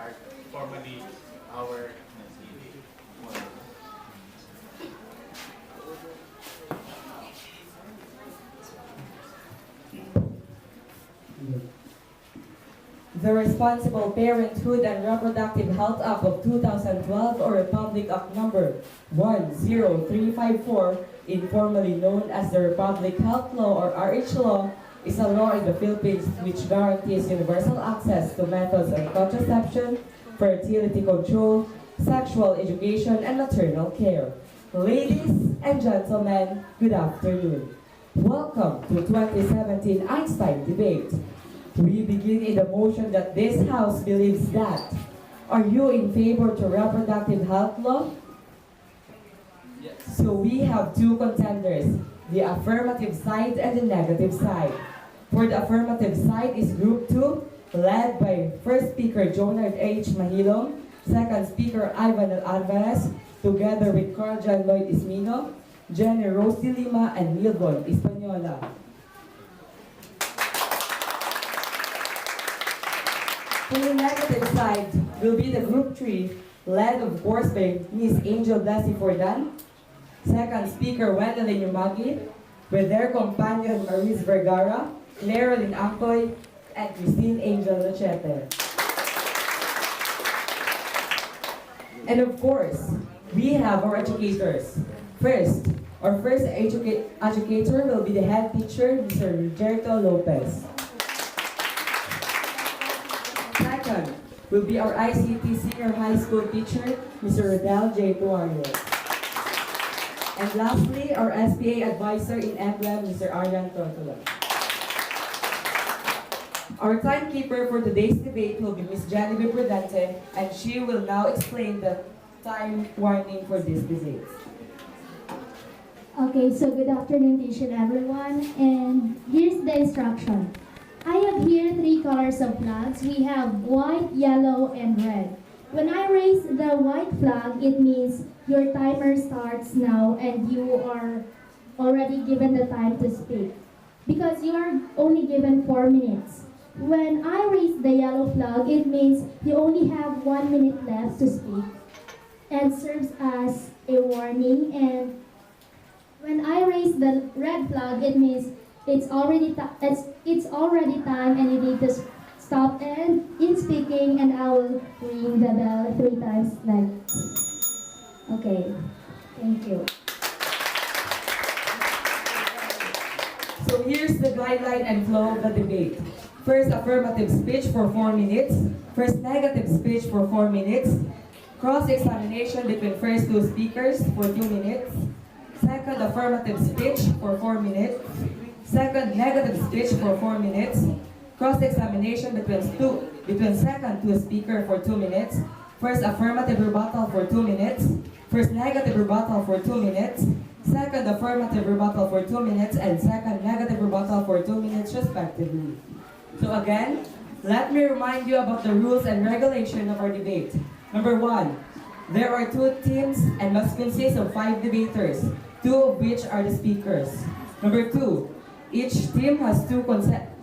start formally our meeting. The Responsible Parenthood and Reproductive Health Act of 2012, or Republic Act number 10354, informally known as the Republic Health Law or RH Law, is a law in the Philippines which guarantees universal access to methods of contraception, fertility control, sexual education, and maternal care. Ladies and gentlemen, good afternoon. Welcome to 2017 Einstein Debate. We begin in the motion that this House believes that. Are you in favor to reproductive health law? Yes. So we have two contenders, the affirmative side and the negative side. For the affirmative side is Group 2, led by first speaker Jonard H. Mahilong, second speaker Ivan L. Alvarez, together with Carl John Lloyd Ismino, Jenny Rose de Lima, and Milvon Espanola. For the negative side will be the Group 3, led of course by Ms. Angel Blessy Fordan, second speaker Wendelin Yumagi, with their companion Maris Vergara, Clairolyn Angkoy, and Christine Angel Lachete. And of course, we have our educators. First, our first educator will be the head teacher, Mr. Roberto Lopez. Second will be our ICT senior high school teacher, Mr. Rodel J. Tuario. And lastly, our SPA advisor in Emblem, Mr. Aryan Tortola. Our timekeeper for today's debate will be Ms. Genevieve Prudente, and she will now explain the time warning for this debate. Okay, so good afternoon to each and everyone, and here's the instruction. I have here three colors of flags. We have white, yellow, and red. When I raise the white flag, it means your timer starts now and you are already given the time to speak, because you are only given 4 minutes. When I raise the yellow flag, it means you only have 1 minute left to speak and serves as a warning. And when I raise the red flag, it means it's already time and you need to stop and in speaking, and I will ring the bell 3 times like. Okay, thank you. So here's the guideline and flow of the debate. First, affirmative speech for 4 minutes. First, negative speech for 4 minutes. Cross-examination between first two speakers for 2 minutes. Second, affirmative speech for 4 minutes. Second, negative speech for 4 minutes. Cross-examination between second two speaker for 2 minutes. First, affirmative rebuttal for 2 minutes. First, negative rebuttal for 2 minutes. Second, affirmative rebuttal for 2 minutes. And second, negative rebuttal for 2 minutes respectively. So again, let me remind you about the rules and regulation of our debate. Number 1, there are 2 teams and must consist of 5 debaters, 2 of which are the speakers. Number 2, each team has 2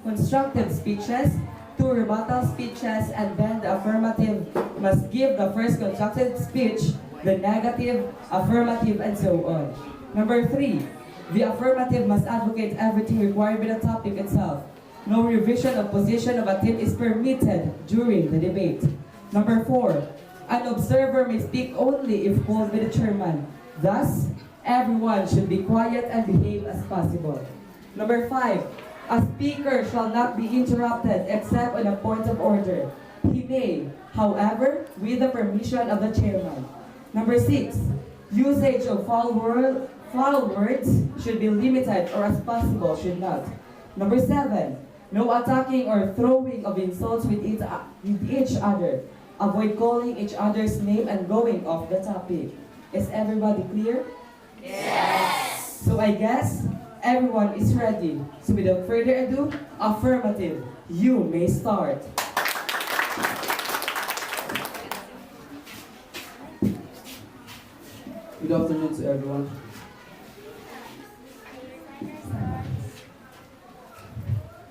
constructive speeches, 2 rebuttal speeches, and then the affirmative must give the first constructive speech, the negative, affirmative, and so on. Number 3, the affirmative must advocate everything required by the topic itself. No revision of position of a team is permitted during the debate. Number 4, an observer may speak only if called by the chairman. Thus, everyone should be quiet and behave as possible. Number 5, a speaker shall not be interrupted except on a point of order. He may, however, with the permission of the chairman. Number 6, usage of foul words should be limited, or as possible should not. Number 7, no attacking or throwing of insults with each other. Avoid calling each other's name and going off the topic. Is everybody clear? Yes! So I guess everyone is ready. So without further ado, affirmative, you may start. Good afternoon to everyone.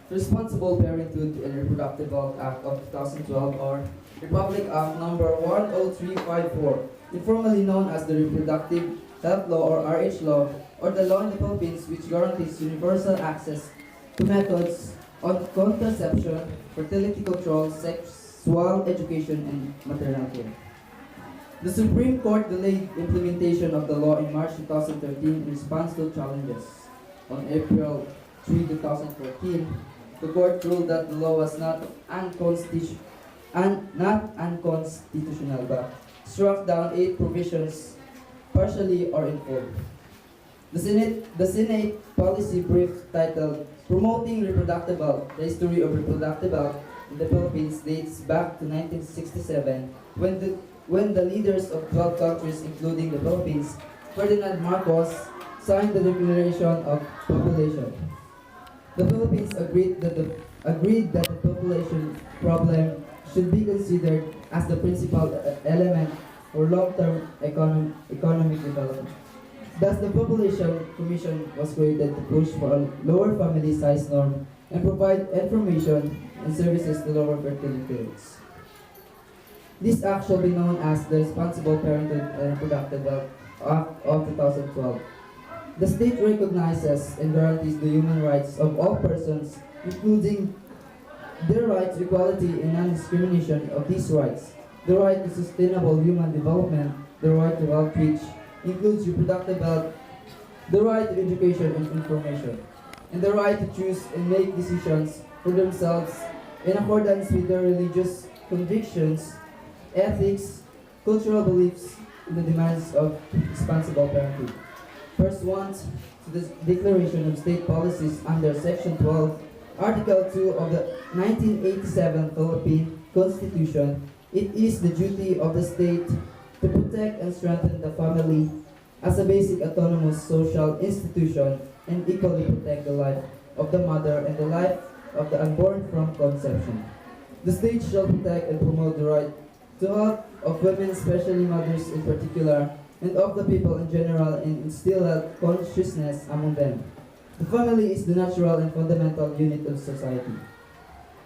The Responsible Parenthood and Reproductive Health Act of 2012, or Republic Act Number 10354, informally known as the Reproductive Health Law or RH Law, or the law in the Philippines which guarantees universal access to methods on contraception, fertility control, sexual education, and maternal care. The Supreme Court delayed implementation of the law in March 2013 in response to challenges. On April 3, 2014, the court ruled that the law was not unconstitutional but struck down 8 provisions partially or in full. The Senate policy brief titled Promoting Reproductive Health, the history of reproductive health in the Philippines dates back to 1967 when the leaders of 12 countries including the Philippines, Ferdinand Marcos, signed the Declaration of Population. The Philippines agreed that the population problem should be considered as the principal element for long-term economic development. Thus, the Population Commission was created to push for a lower family size norm and provide information and services to lower fertility rates. This act shall be known as the Responsible Parenthood and Reproductive Health Act of 2012. The state recognizes and guarantees the human rights of all persons, including their right to equality and non-discrimination of these rights, the right to sustainable human development, the right to health which includes reproductive health, the right to education and information, and the right to choose and make decisions for themselves in accordance with their religious convictions, ethics, cultural beliefs, and the demands of responsible parenthood. Pursuant to the Declaration of State Policies under Section 12, Article 2 of the 1987 Philippine Constitution, it is the duty of the state to protect and strengthen the family as a basic autonomous social institution and equally protect the life of the mother and the life of the unborn from conception. The state shall protect and promote the right to health of women, especially mothers in particular, and of the people in general, and instill health consciousness among them. The family is the natural and fundamental unit of society.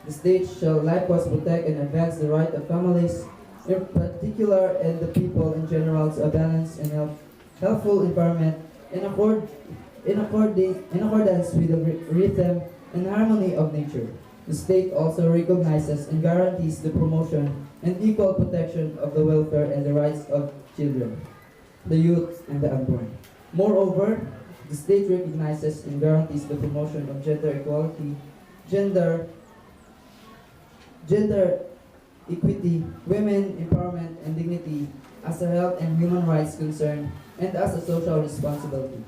The state shall likewise protect and advance the right of families, in particular, and the people in general, to a balanced and healthful environment in accordance with the rhythm and harmony of nature. The state also recognizes and guarantees the promotion and equal protection of the welfare and the rights of children, the youth, and the unborn. Moreover, the state recognizes and guarantees the promotion of gender equality, gender equity, women empowerment and dignity as a health and human rights concern and as a social responsibility.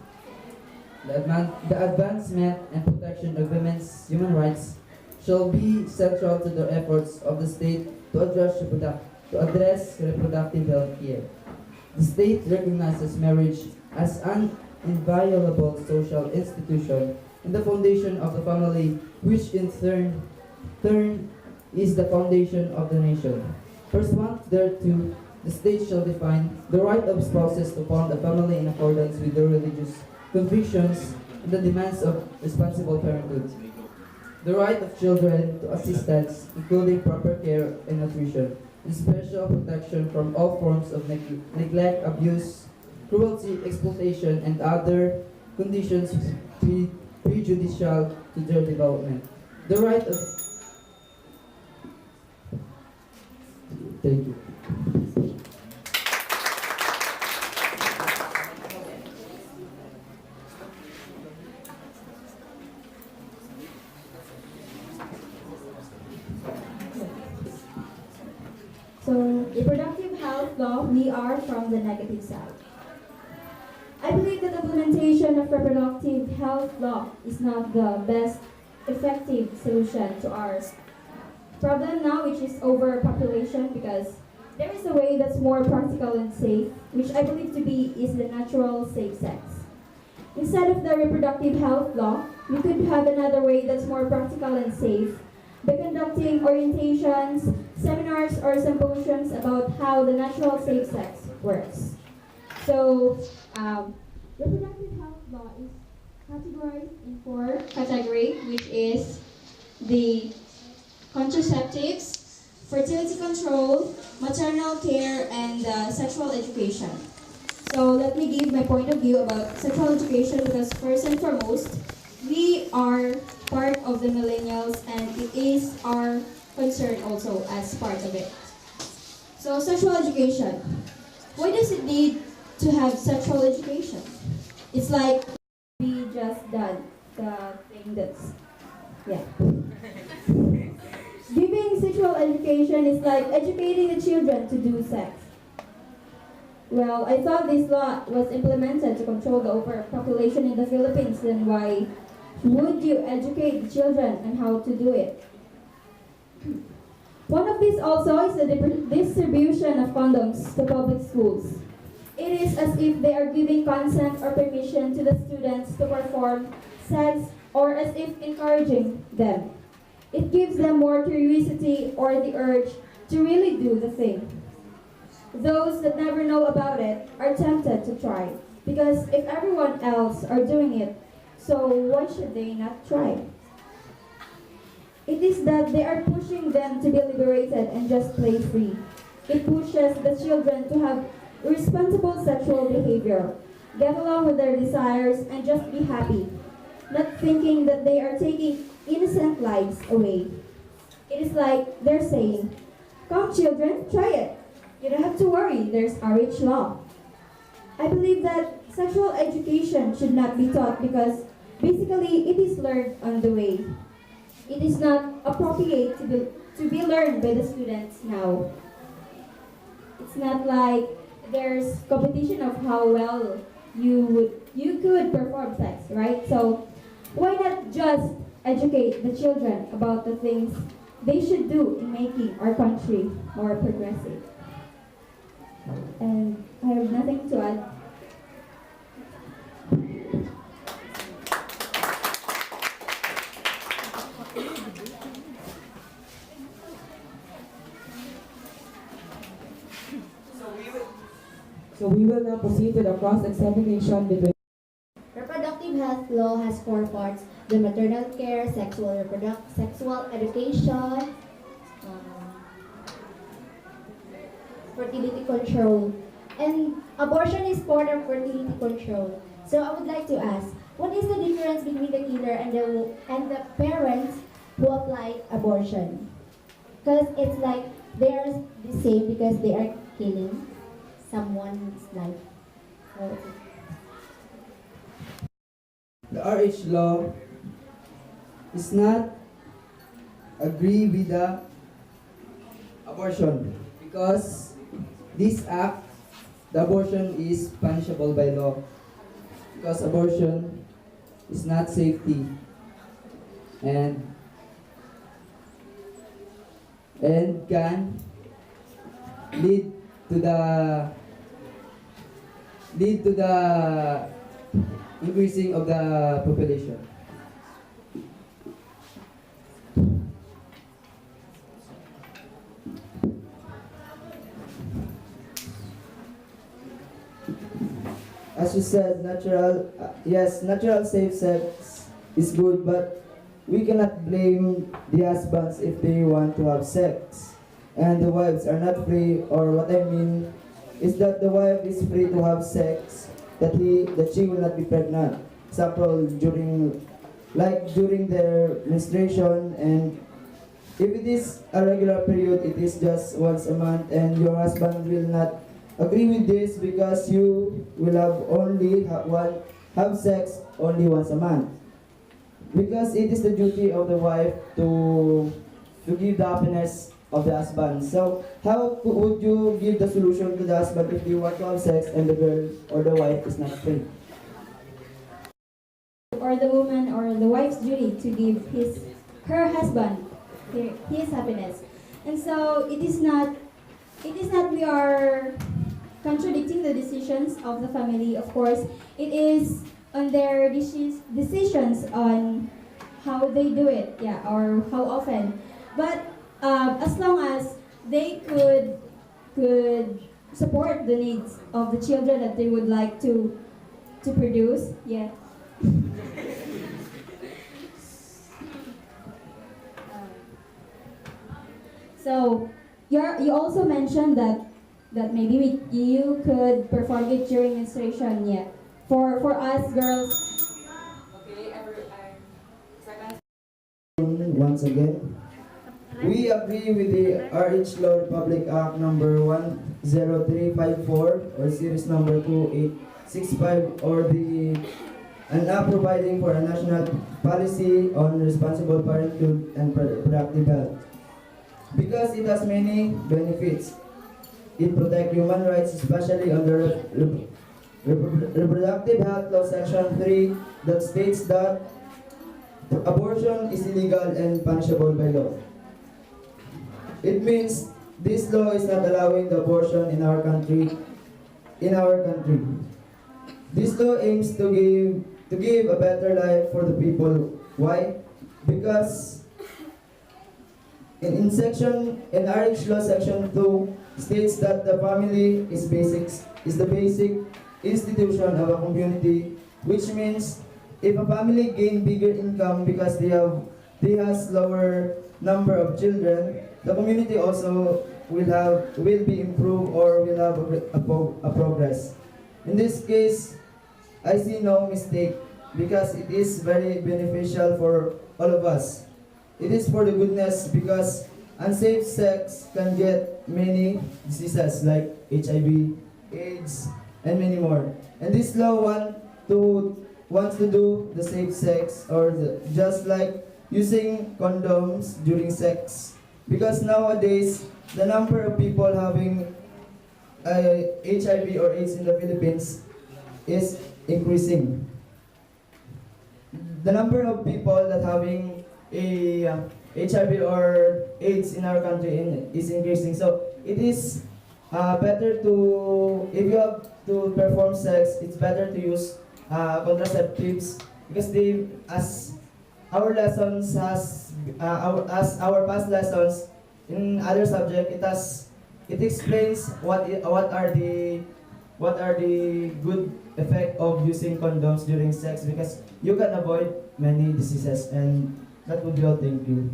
The advancement and protection of women's human rights shall be central to the efforts of the state to address reproductive health care. The state recognizes marriage as an inviolable social institution and the foundation of the family, which in turn is the foundation of the nation. Pursuant thereto, the state shall define the right of spouses to form a family in accordance with their religious convictions and the demands of responsible parenthood. The right of children to assistance, including proper care and nutrition, and special protection from all forms of neglect, abuse, cruelty, exploitation, and other conditions prejudicial to their development. The right of... Thank you. So, reproductive health law, we are from the negative side. I believe that the implementation of reproductive health law is not the best effective solution to our problem now, which is overpopulation, because there is a way that's more practical and safe, which I believe to be is the natural safe sex. Instead of the reproductive health law, we could have another way that's more practical and safe by conducting orientations, seminars, or symposiums about how the natural safe sex works. So, reproductive health law is categorized in 4 categories, which is the contraceptives, fertility control, maternal care, and sexual education. So let me give my point of view about sexual education because first and foremost, we are part of the millennials and it is our concern also as part of it. So sexual education. Why does it need to have sexual education? It's like we just done the thing that's, yeah. Giving sexual education is like educating the children to do sex. Well, I thought this law was implemented to control the overpopulation in the Philippines, then why would you educate the children on how to do it? One of these also is the distribution of condoms to public schools. It is as if they are giving consent or permission to the students to perform sex or as if encouraging them. It gives them more curiosity or the urge to really do the thing. Those that never know about it are tempted to try because if everyone else are doing it, so why should they not try? It is that they are pushing them to be liberated and just play free. It pushes the children to have responsible sexual behavior, get along with their desires, and just be happy, not thinking that they are taking innocent lives away. It is like they're saying, "Come children, try it. You don't have to worry, there's RH law." I believe that sexual education should not be taught because basically it is learned on the way. It is not appropriate to be learned by the students now. It's not like there's competition of how well you could perform sex, right? So why not just educate the children about the things they should do in making our country more progressive? And I have nothing to add. So we will now proceed to the cross-examination between Reproductive health law has four parts: the maternal care, sexual education, fertility control, and abortion is part of fertility control. So I would like to ask, what is the difference between the killer and the parents who apply abortion? Because it's like they are the same because they are killing someone's life. So, The RH law is not agree with the abortion because this act, the abortion is punishable by law because abortion is not safety and can lead to the increasing of the population. As you said, natural safe sex is good, but we cannot blame the husbands if they want to have sex, and the wives are not free. Or what I mean is that the wife is free to have sex, that she will not be pregnant. Example, during their menstruation, and if it is a regular period, it is just once a month, and your husband will not agree with this because you will have sex only once a month. Because it is the duty of the wife to give the happiness of the husband. So how would you give the solution to the husband if you want to have sex and the girl or the wife is not free? Or the woman or the wife's duty to give her husband his happiness. And so it is not we are contradicting the decisions of the family. Of course, it is on their decisions on how they do it, yeah, or how often. But as long as they could support the needs of the children that they would like to produce, yeah. So you also mentioned that maybe you could perform it during menstruation. Yeah. For us girls, Okay, Once again, we agree with the RH Law Republic Act number 10354 or series number 2865 or the an act providing for a national policy on responsible parenthood and reproductive health. Because it has many benefits, it protects human rights, especially under Reproductive Health Law Section 3 that states that abortion is illegal and punishable by law. It means this law is not allowing the abortion in our country. This law aims to give a better life for the people. Why? Because in RH Law Section 2 states that the family is the basic institution of a community, which means if a family gain bigger income because they has lower number of children, the community also will be improved or will have a progress. In this case, I see no mistake because it is very beneficial for all of us. It is for the goodness because unsafe sex can get many diseases like HIV, AIDS, and many more. And this law wants to do the safe sex or just like using condoms during sex. Because nowadays, the number of people having HIV or AIDS in the Philippines is increasing. The number of people that having a HIV or AIDS in our country is increasing. So it is better to, if you have to perform sex, it's better to use contraceptives because as our lessons as our past lessons in other subject, it explains what are the good effect of using condoms during sex because you can avoid many diseases, and that would be all. Thank you.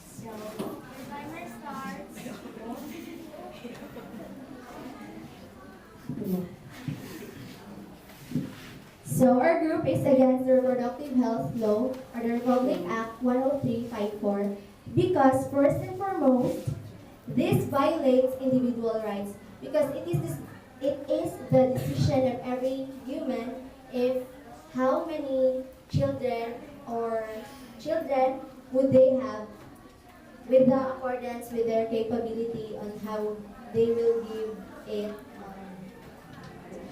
So, timer starts. So our group is against the Reproductive Health Law or the Republic Act 10354 because first and foremost, this violates individual rights because it is the decision of every human if how many children would they have with the accordance with their capability on how they will give it,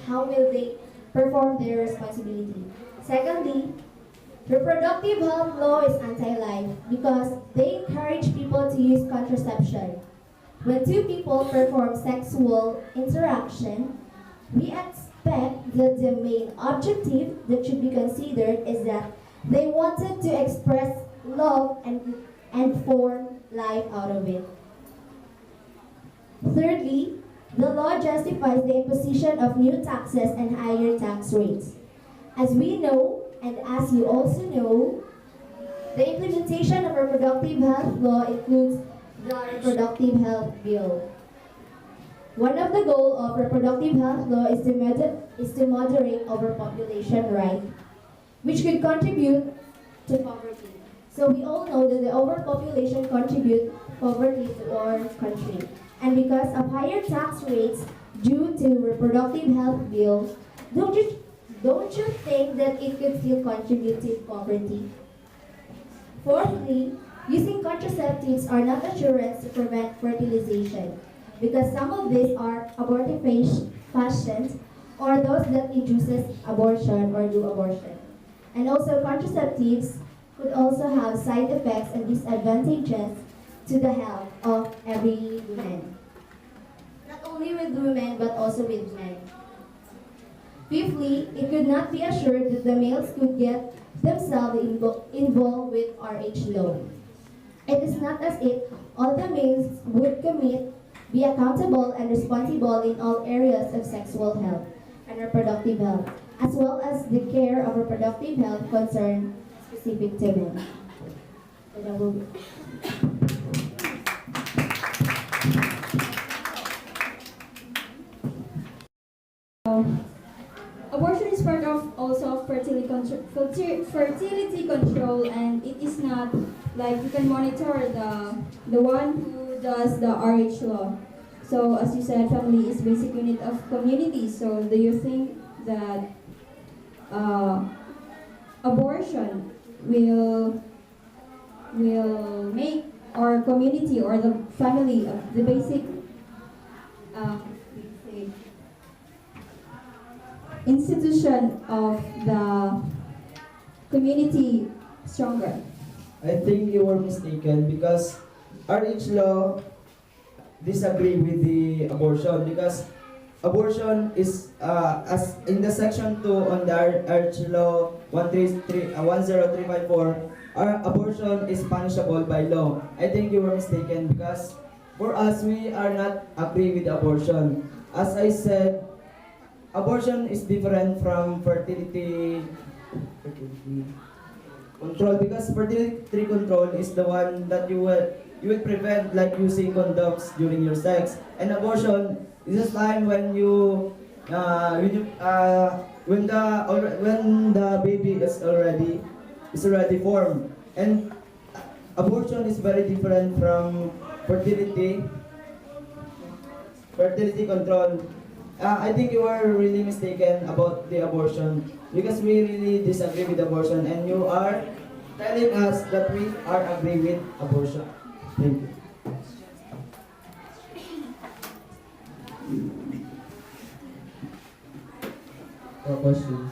how will they perform their responsibility. Secondly, reproductive health law is anti-life because they encourage people to use contraception. When two people perform sexual interaction, we expect that the main objective that should be considered is that they wanted to express love and form life out of it. Thirdly, the law justifies the imposition of new taxes and higher tax rates. As we know, and as you also know, the implementation of reproductive health law includes the Reproductive Health Bill. One of the goals of reproductive health law is to moderate overpopulation rate, which could contribute to poverty. So we all know that the overpopulation contributes poverty to our country. And because of higher tax rates due to reproductive health bill, don't you think that it could still contribute to poverty? Fourthly, using contraceptives are not assurance to prevent fertilization because some of these are abortifacients or those that induces abortion or do abortion. And also contraceptives could also have side effects and disadvantages to the health of every woman. Not only with women, but also with men. Fifthly, it could not be assured that the males could get themselves involved with RH law. It is not as if all the males would be accountable and responsible in all areas of sexual health and reproductive health. as well as the care of reproductive health concern specific to men. So that will be. Abortion is part of also of fertility control, and it is not like you can monitor the one who does the RH law. So as you said, family is basic unit of community. So do you think that abortion will make our community or the family the basic say, institution of the community stronger? I think you were mistaken because RH law disagree with the abortion because abortion is as in the section 2 on the RH law 10354, abortion is punishable by law. I think you were mistaken because for us we are not agree with abortion. As I said, abortion is different from fertility control because fertility control is the one that you will prevent like using condoms during your sex, and abortion is a time when when the baby is already formed, and abortion is very different from fertility control. I think you are really mistaken about the abortion because we really disagree with abortion, and you are telling us that we are agree with abortion. Thank you. Question.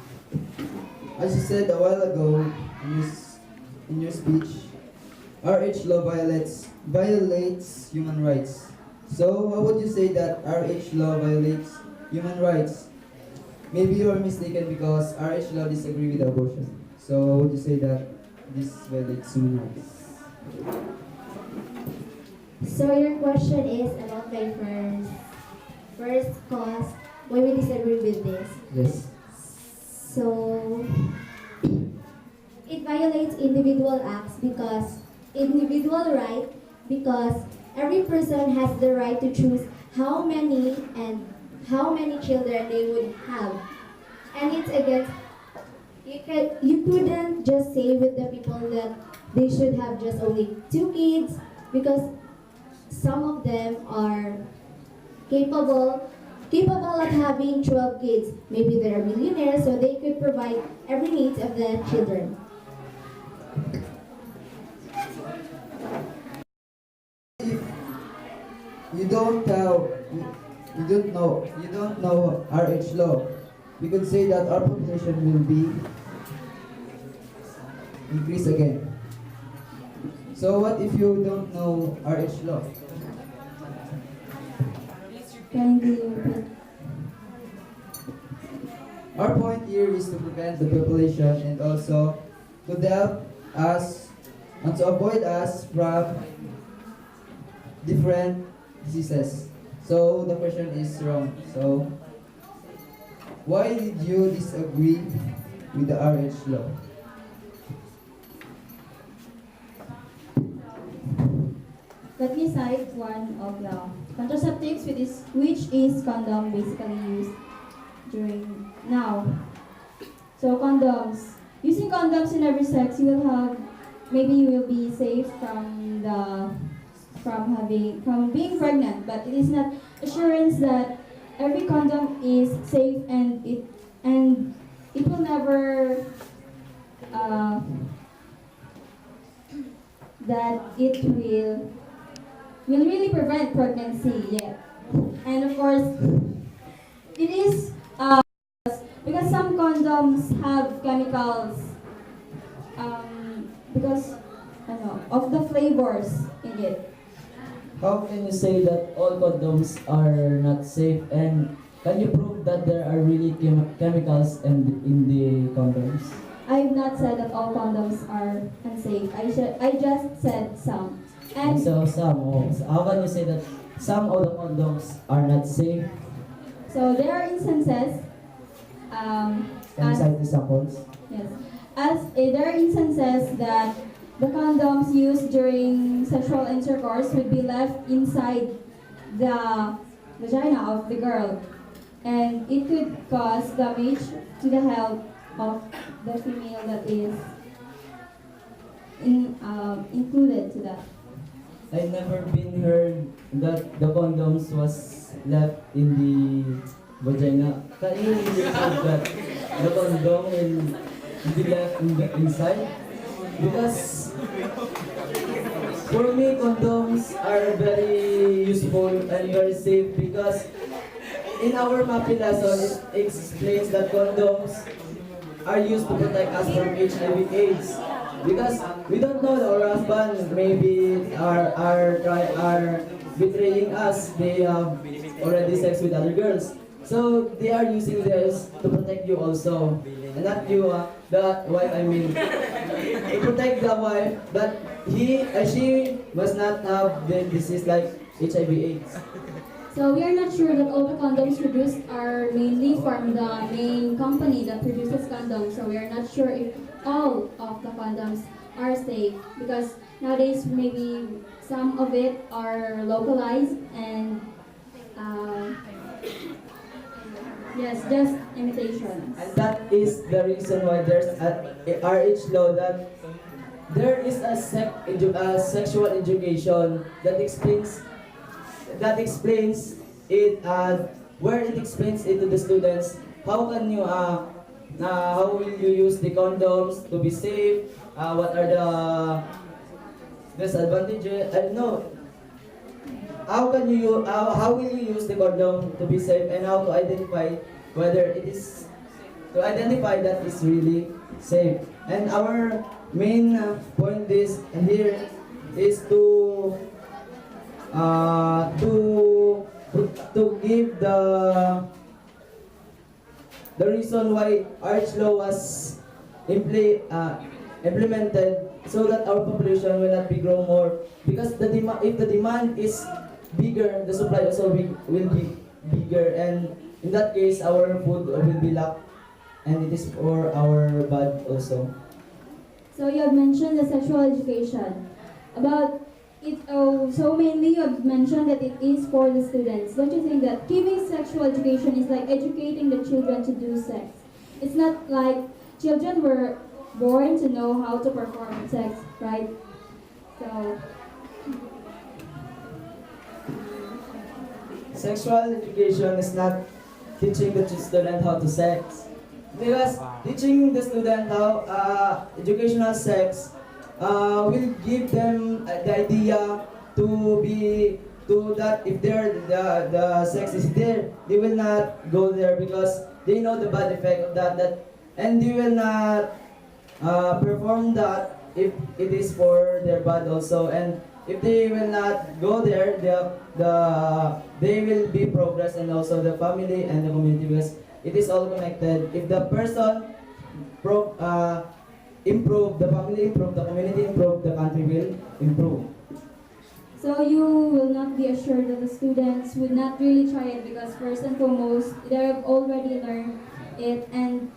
As you said a while ago in your speech, RH law violates human rights. So how would you say that RH law violates human rights? Maybe you are mistaken because RH law disagree with abortion. So how would you say that this violates human rights? So your question is about my first cause why we disagree with this. Yes. So it violates individual right because every person has the right to choose how many children they would have, and it's against you couldn't just say with the people that they should have just only 2 kids because some of them are capable of having 12 kids. Maybe they're millionaires, so they could provide every needs of the children. You don't know RH law, we could say that our population will be increased again. So what if you don't know RH law? Can you repeat? Our point here is to prevent the population and also to help us and to avoid us from different diseases. So the question is wrong. So why did you disagree with the RH law? Let me cite one of the contraceptives which is condom basically used during now. So condoms. Using condoms in every sex, you will be safe from being pregnant, but it is not assurance that every condom is safe and it will never that it will really prevent pregnancy yet. And of course, it is because some condoms have chemicals because of the flavors in it. How can you say that all condoms are not safe, and can you prove that there are really chemicals in the condoms? I've not said that all condoms are unsafe. I just said some. And So how can you say that some of the condoms are not safe? so there are instances Can you cite examples? Yes. There are instances that the condoms used during sexual intercourse would be left inside the vagina of the girl, and it could cause damage to the health of the female that is included to that. I never been heard that the condoms was left in the vagina. Can you really prove that the condom will be left in the inside? Because for me, condoms are very useful and very safe because in our MAPI lesson, it explains that condoms are used to protect us from HIV/AIDS. Because we don't know our husband maybe are betraying us. They have already sex with other girls. So they are using this to protect you also. And not you, the wife I mean. To protect the wife that she must not have the disease like HIV/AIDS. So we are not sure that all the condoms produced are mainly from the main company that produces condoms. So we are not sure if all of the condoms are safe because nowadays maybe some of it are localized and yes, just imitations. And that is the reason why there's a RH law that there is a sexual education that explains it where it explains it to the students how can you how will you use the condoms to be safe, what are the disadvantages, I don't know, how will you use the condom to be safe and how to identify whether it is that is really safe. And our main point is here is to give the reason why RH law was implemented so that our population will not be grow more because if the demand is bigger, the supply also will be bigger, and in that case our food will be lack and it is for our bad also. So you have mentioned the sexual education. About it, so mainly you have mentioned that it is for the students. Don't you think that giving sexual education is like educating the children to do sex? It's not like children were born to know how to perform sex, right? So Sexual education is not teaching the student how to sex. Because teaching the student how educational sex will give them the idea to that if the sex is there, they will not go there because they know the bad effect of that and they will not perform that if it is for their bad also, and if they will not go there, they will be progress and also the family and the community because it is all connected. If the person improve, the family improve, the community improve, the country will improve. So you will not be assured that the students would not really try it because first and foremost, they have already learned it, and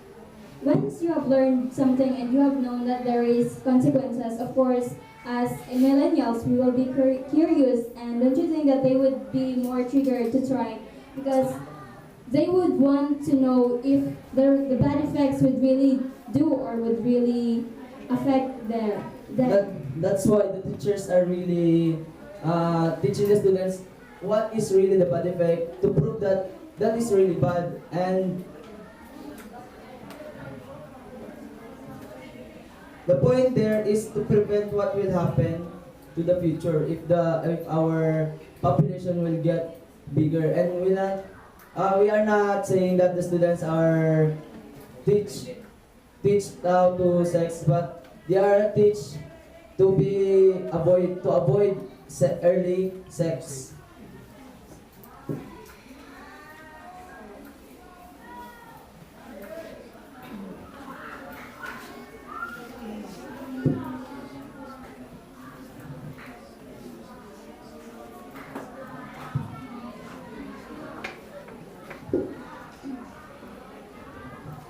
once you have learned something and you have known that there is consequences, of course, as millennials, we will be curious, and don't you think that they would be more triggered to try because they would want to know if the bad effects would really do or would really affect them. That's why the teachers are really teaching the students what is really the bad effect to prove that that is really bad. And the point there is to prevent what will happen to the future if our population will get bigger, and we are not saying that the students are teach how to sex, but they are teach to avoid early sex.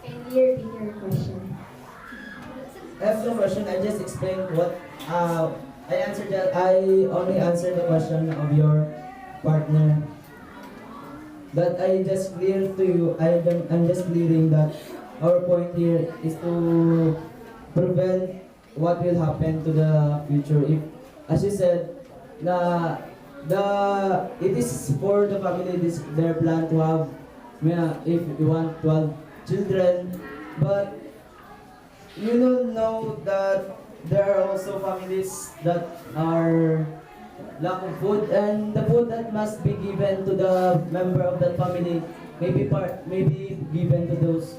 Can you repeat have no question. I just explained what I answered that. I only answered the question of your partner. But I just clear to you. I'm just clearing that our point here is to prevent what will happen to the future. If, as you said, it is for the family. This their plan to have, if you want 12 children, but you don't know that there are also families that are lack of food, and the food that must be given to the member of that family maybe given to those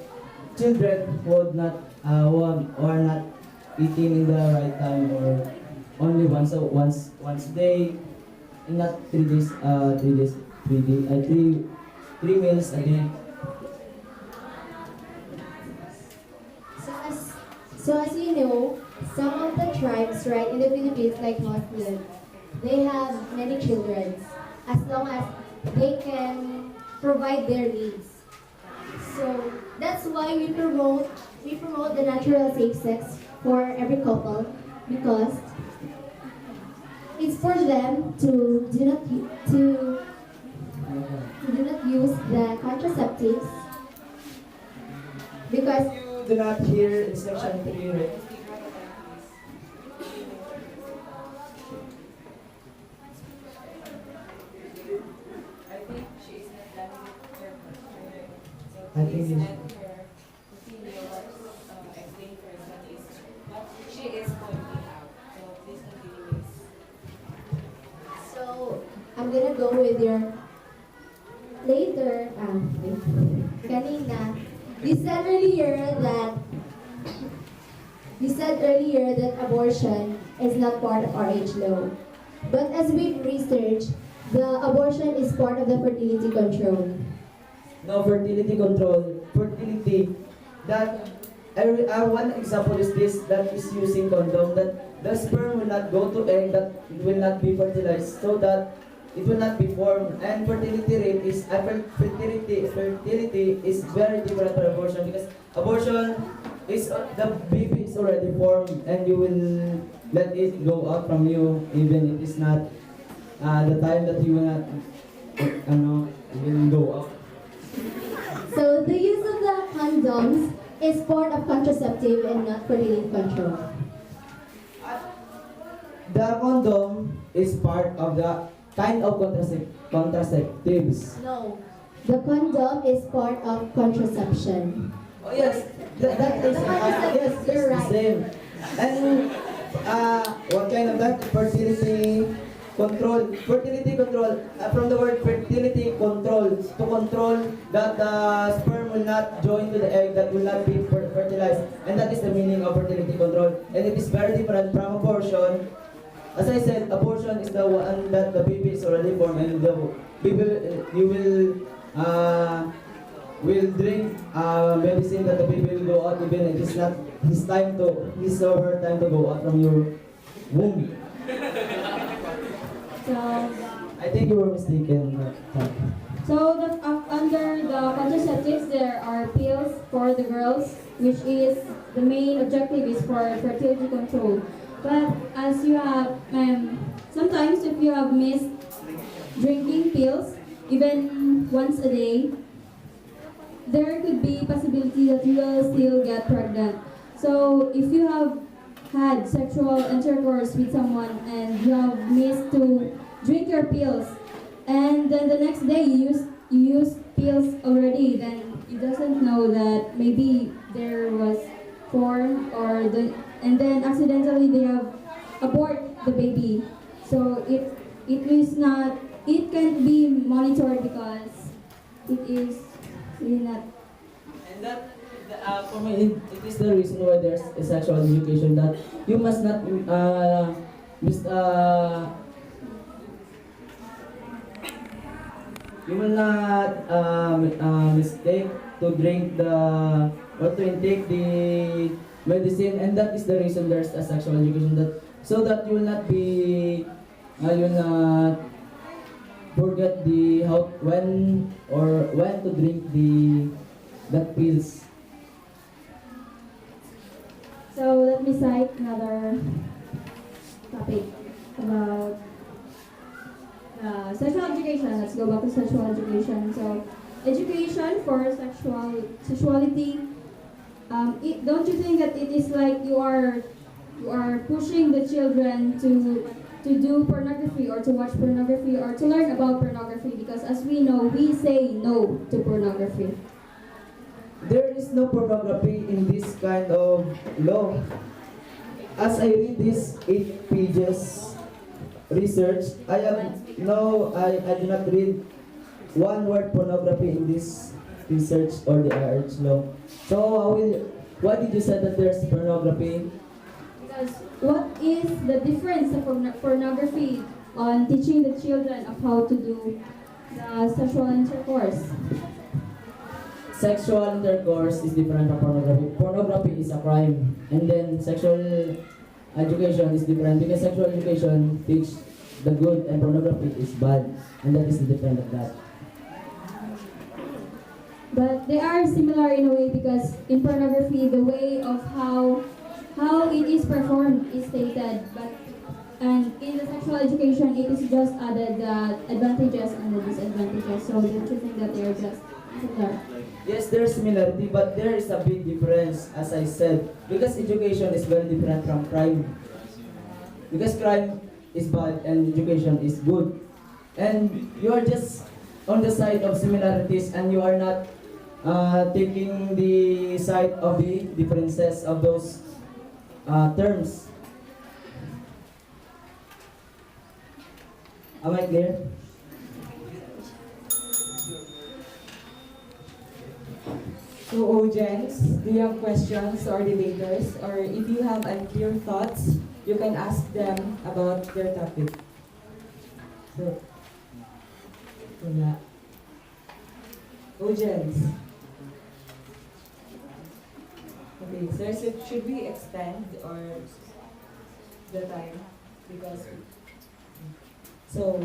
children who would not who are not eating in the right time, or only once a day, not 3 days, 3 meals a day. So as you know, some of the tribes, right, in the Philippines, like Muslim, they have many children as long as they can provide their needs. So that's why we promote the natural safe sex for every couple, because it's for them to do not use the contraceptives, because You do not hear in section 3, right? I think she is not done with her question. So I think please it's- let her continue what explain first what is what she is pointing out. So please continue, Miss. so I'm gonna go with your later kanina. You said earlier that abortion is not part of our age law. But as we've researched, the abortion is part of the fertility control. No, fertility control. Fertility. That one example is this, that is using condom, that the sperm will not go to egg, that it will not be fertilized, so that it will not be formed. And fertility rate is fertility is very different from abortion, because abortion is the baby is already formed, and you will let it go out from you, even it is not the time that you will not will go out. So the use of the condoms is part of contraceptive and not fertility control. The condom is part of the kind of contraceptives. No, the condom is part of contraception. Oh yes, that is yes, it's You're the right. same. And what kind of that? Fertility control. Fertility control, from the word fertility control, to control that the sperm will not join to the egg, that will not be fertilized, and that is the meaning of fertility control. And it is very different from abortion. As I said, abortion is the one that the baby is already born, and the baby you will drink medicine that the baby will go out, even it is not his or her time to go out from your womb. So, I think you were mistaken. under the contraceptives, there are pills for the girls, which is the main objective is for fertility control. But as you have, sometimes if you have missed drinking pills, even once a day, there could be possibility that you will still get pregnant. So if you have had sexual intercourse with someone and you have missed to drink your pills, and then the next day you use pills already, then you doesn't know that maybe there was form and then accidentally they have abort the baby. So it can't be monitored because it is really not. And that, for me, it is the reason why there's a sexual education, that you must not you will not mistake to drink or to intake the medicine, and that is the reason there's a sexual education, that so that you will not be you will not forget when to drink that pills. So let me cite another topic about sexual education. Let's go back to sexual education. So education for sexuality. Don't you think that it is like you are pushing the children to do pornography or to watch pornography or to learn about pornography? Because as we know, we say no to pornography. There is no pornography in this kind of law. As I read this 8 pages research, I do not read one word pornography in this research or the RH law. So why did you say that there's pornography? Because what is the difference of pornography on teaching the children of how to do the sexual intercourse? Sexual intercourse is different from pornography. Pornography is a crime, and then sexual education is different because sexual education teach the good and pornography is bad, and that is the difference of that. But they are similar in a way because in pornography, the way of how it is performed is stated, and in the sexual education, it is just added the advantages and the disadvantages. So don't you think that they are just similar? Yes, there's similarity, but there is a big difference, as I said, because education is very different from crime. Because crime is bad and education is good. And you are just on the side of similarities and you are not taking the side of the differences of those terms. Am I clear? So, audience, do you have questions or debaters? Or if you have unclear thoughts, you can ask them about their topic. So, wala. Audience. Okay, sir, so should we extend or the time? Because, so,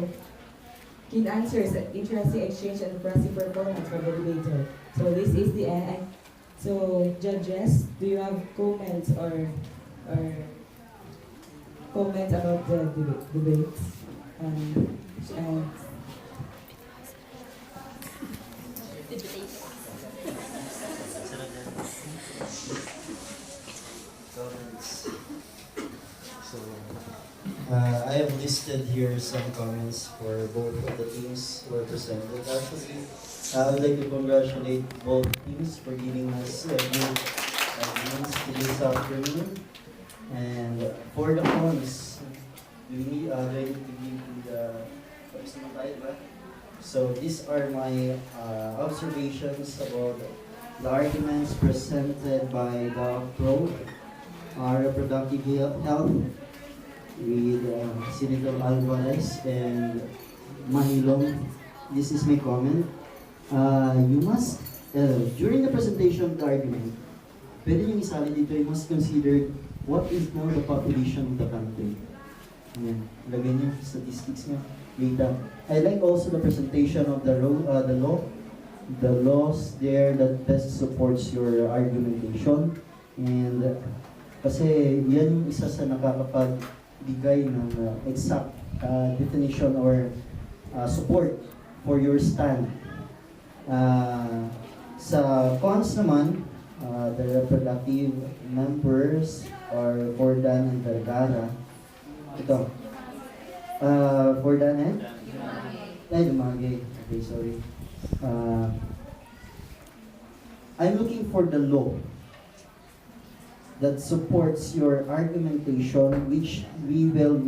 key answers, interesting exchange and impressive performance for the debater. So this is the end. So judges, do you have comments or comments about the debates? And So, I have listed here some comments for both of the teams who are presented. Actually, I would like to congratulate both teams for giving us a good arguments this afternoon. And for the cons, do I need to give you the personal right? So these are my observations about the arguments presented by the pro reproductive health with Senator Alvarez and Mahilong. This is my comment. You must, during the presentation of the argument, pwede nyo isali dito, you must consider what is now the population of the country. Ayan, lagay nyo statistics nyo, data. I like also the presentation of the law, the laws there that best supports your argumentation. And kasi yan yung isa sa nakakapagbigay ng exact definition or support for your stand. Sa cons naman, the reproductive members are Fordan and Vergara. Ito. Fordan and? Ay, Dumagay. Okay, sorry. I'm looking for the law that supports your argumentation, which you will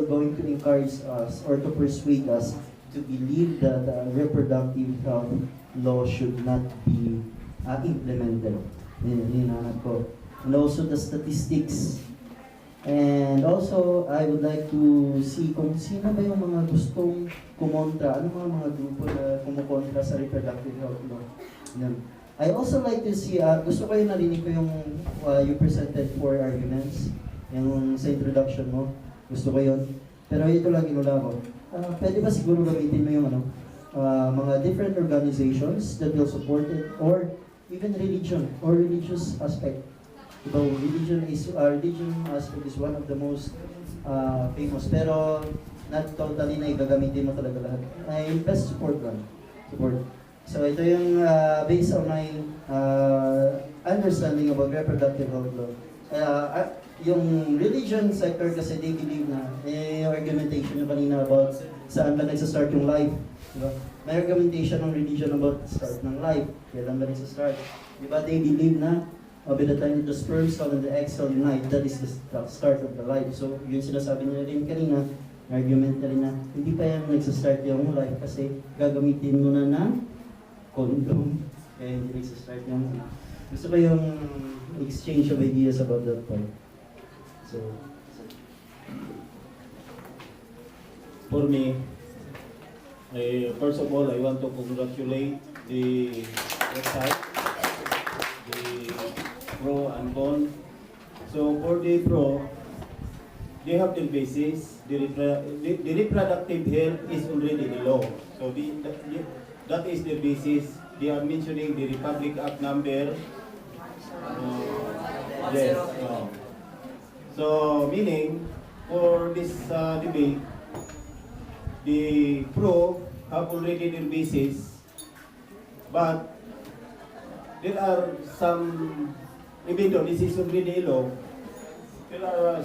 going to encourage us or to persuade us to believe that the reproductive health law should not be implemented. And also the statistics. And also, I would like to see kung sino ba yung mga gustong kumontra, ano mga grupo na kumukontra sa reproductive health law. Yan. I also like to see, gusto ko yung narinig ko yung you presented 4 arguments, yung sa introduction mo, gusto ko yun. Pero ito lang inula ko. Pwede ba siguro gamitin mo yung mga different organizations that will support it, or even religion or religious aspect. Though religion aspect is one of the most famous, pero not totally na igagamitin mo talaga lahat. Ay, best support lang. Support. So ito yung based on my understanding about reproductive health law. Yung religion sector kasi they believe na, yung argumentation yung kanina about saan ba nagsastart yung life. Diba? May argumentation ng religion about start ng life. Kailan ba nagsastart? Diba? They believe na by the time the sperm cell and the egg cell unite, that is the start of the life. So yun sinasabi nila rin kanina, argument na rin na hindi pa yan nagsastart yung life kasi gagamitin mo na ng condom. Kaya hindi nagsastart yung gusto ko yung exchange of ideas about that part. So, for me, first of all, I want to congratulate the website, the pro and con. So for the pro, they have the basis. The reproductive health is already the law. So that is the basis. They are mentioning the Republic Act number. Yes. So meaning for this debate, the pro have already their basis, but there are some, even though this is already a law, there are